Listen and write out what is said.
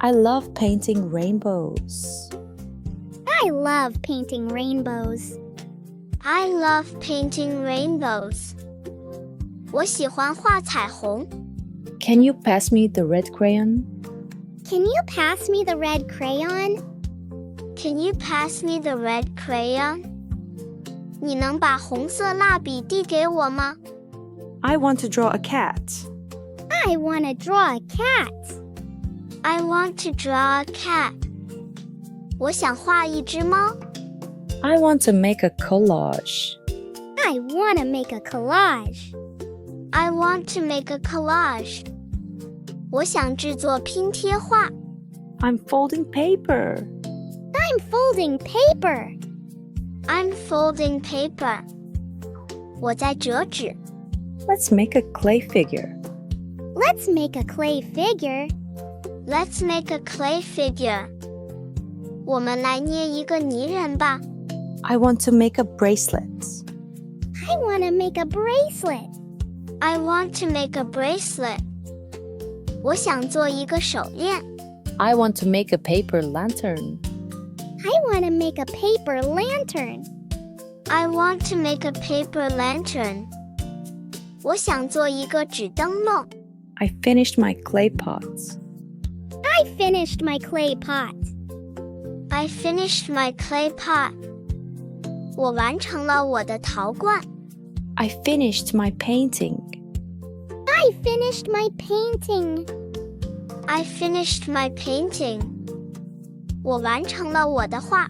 I love painting rainbows. I love painting rainbows. I love painting rainbows. 我喜欢画彩虹。Can you pass me the red crayon? Can you pass me the red crayon? Can you pass me the red crayon? 你能把红色蜡笔递给我吗？ I want to draw a cat. I want to draw a cat. I want to draw a cat. 我想画一只猫。I want to make a collage. I want to make a collage. I want to make a collage. 我想制作拼贴画。I'm folding paper. I'm folding paper. I'm folding paper. 我在折纸。Let's make a clay figure. Let's make a clay figure. Let's make a clay figure. 我们来捏一个泥人吧。I want to make a bracelet. I want to make a bracelet. I want to make a bracelet. 我想做一个手链。I want to make a paper lantern. I want to make a paper lantern. I want to make a paper lantern. 我想做一个纸灯笼。I finished my clay pots. I finished my clay pot. I finished my clay pot. 我完成了我的陶罐。I finished my painting. I finished my painting. I finished my painting. 我完成了我的画。